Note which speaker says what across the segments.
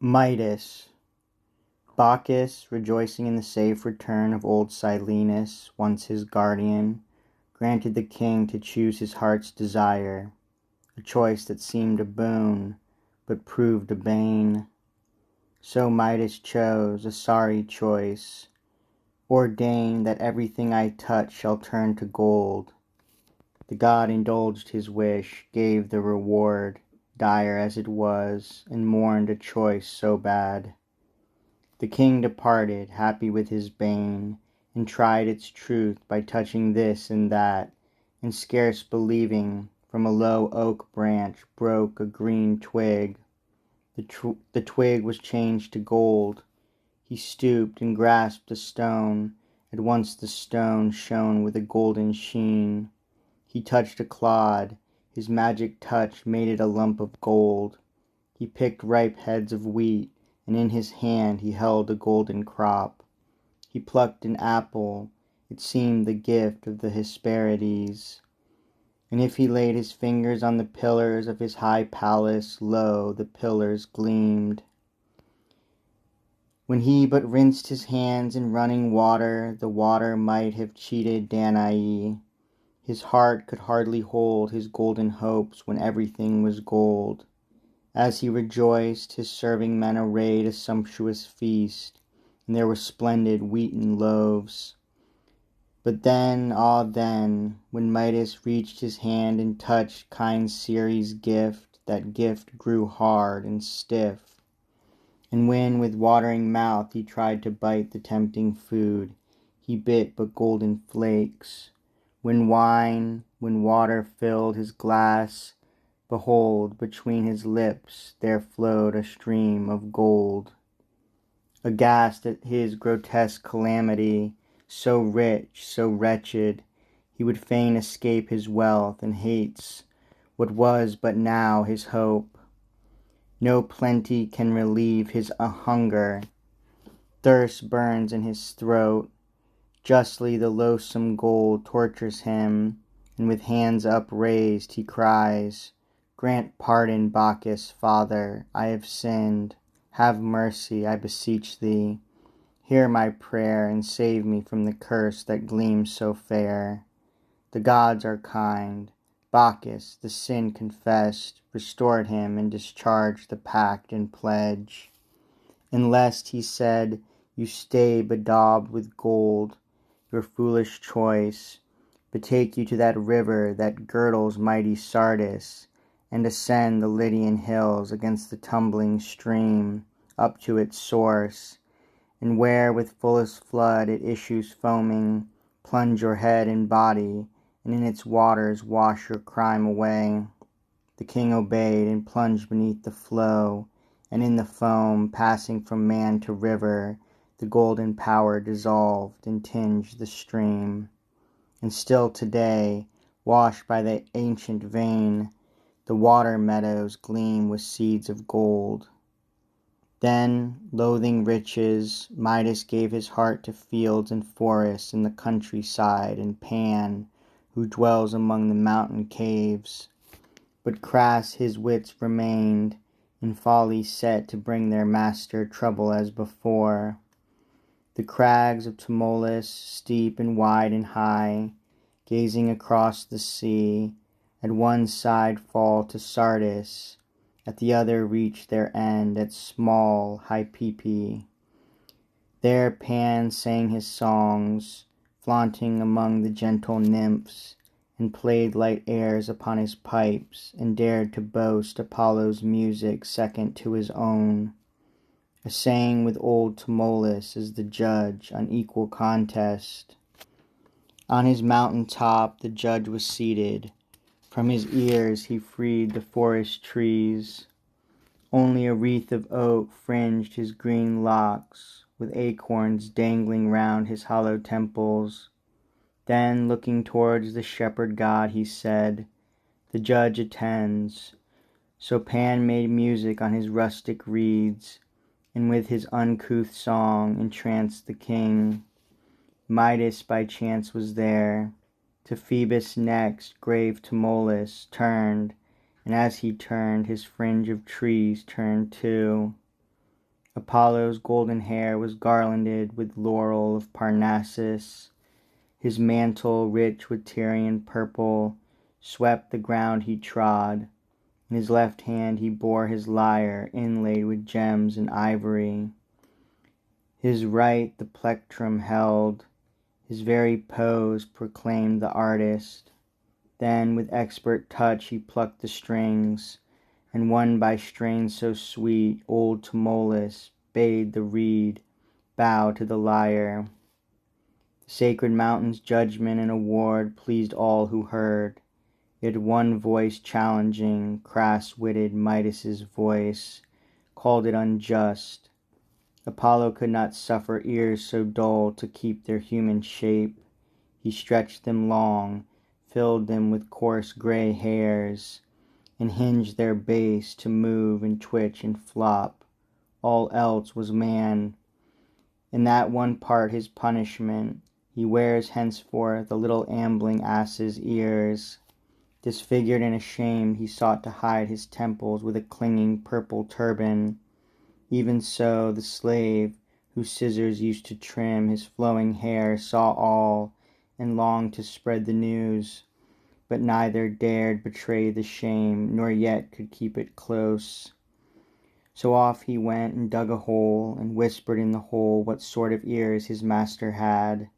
Speaker 1: Midas. Bacchus, rejoicing in the safe return of old Silenus, once his guardian, granted the king to choose his heart's desire, a choice that seemed a boon, but proved a bane. So Midas chose a sorry choice, ordained that everything I touch shall turn to gold. The god indulged his wish, gave the reward, dire as it was, and mourned a choice so bad. The king departed, happy with his bane, and tried its truth by touching this and that, and scarce believing, from a low oak branch broke a green twig. The twig was changed to gold. He stooped and grasped a stone. At once the stone shone with a golden sheen. He touched a clod. His magic touch made it a lump of gold. He picked ripe heads of wheat, and in his hand he held a golden crop. He plucked an apple. It seemed the gift of the Hesperides. And if he laid his fingers on the pillars of his high palace, lo, the pillars gleamed. When he but rinsed his hands in running water, the water might have cheated Danae. His heart could hardly hold his golden hopes when everything was gold. As he rejoiced, his serving men arrayed a sumptuous feast, and there were splendid wheaten loaves. But then, ah then, when Midas reached his hand and touched kind Ceres' gift, that gift grew hard and stiff. And when with watering mouth he tried to bite the tempting food, he bit but golden flakes. When water filled his glass, behold, between his lips there flowed a stream of gold. Aghast at his grotesque calamity, so rich, so wretched, he would fain escape his wealth, and hates what was but now his hope. No plenty can relieve his hunger, thirst burns in his throat. Justly the loathsome gold tortures him, and with hands upraised he cries, "Grant pardon, Bacchus, Father, I have sinned. Have mercy, I beseech thee. Hear my prayer, and save me from the curse that gleams so fair." The gods are kind. Bacchus, the sin confessed, restored him and discharged the pact and pledge. And lest, he said, you stay bedaubed with gold, your foolish choice, betake you to that river that girdles mighty Sardis, and ascend the Lydian hills against the tumbling stream, up to its source, and where with fullest flood it issues foaming, plunge your head and body, and in its waters wash your crime away. The king obeyed, and plunged beneath the flow, and in the foam, passing from man to river, the golden power dissolved and tinged the stream. And still today, washed by the ancient vein, the water meadows gleam with seeds of gold. Then, loathing riches, Midas gave his heart to fields and forests in the countryside, and Pan, who dwells among the mountain caves. But crass his wits remained, in folly set to bring their master trouble as before. The crags of Tmolus, steep and wide and high, gazing across the sea, at one side fall to Sardis, at the other reach their end at small Hypaepe. There Pan sang his songs, flaunting among the gentle nymphs, and played light airs upon his pipes, and dared to boast Apollo's music second to his own. Assaying with old Tmolus as the judge on equal contest. On his mountain top the judge was seated. From his ears he freed the forest trees. Only a wreath of oak fringed his green locks, with acorns dangling round his hollow temples. Then, looking towards the shepherd god, he said, "The judge attends." So Pan made music on his rustic reeds, and with his uncouth song entranced the king. Midas by chance was there. To Phoebus next grave Tmolus turned, and as he turned his fringe of trees turned too. Apollo's golden hair was garlanded with laurel of Parnassus. His mantle, rich with Tyrian purple, swept the ground he trod. In his left hand he bore his lyre, inlaid with gems and ivory. His right the plectrum held. His very pose proclaimed the artist. Then with expert touch he plucked the strings, and won by strains so sweet, old Tmolus bade the reed bow to the lyre. The sacred mountain's judgment and award pleased all who heard. Yet one voice challenging crass-witted Midas's voice called it unjust. Apollo could not suffer ears so dull to keep their human shape. He stretched them long, filled them with coarse gray hairs, and hinged their base to move and twitch and flop. All else was man. In that one part his punishment, he wears henceforth a little ambling ass's ears. Disfigured and ashamed, he sought to hide his temples with a clinging purple turban. Even so, the slave, whose scissors used to trim his flowing hair, saw all, and longed to spread the news, but neither dared betray the shame, nor yet could keep it close. So off he went and dug a hole, and whispered in the hole what sort of ears his master had,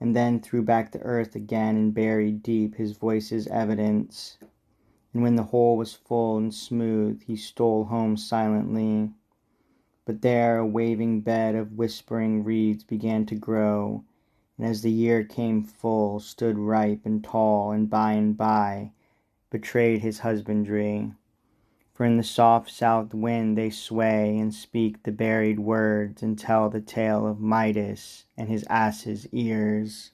Speaker 1: and then threw back the earth again and buried deep his voice's evidence. And when the hole was full and smooth, he stole home silently. But there a waving bed of whispering reeds began to grow, and as the year came full, stood ripe and tall, and by betrayed his husbandry. For in the soft south wind they sway and speak the buried words, and tell the tale of Midas and his ass's ears.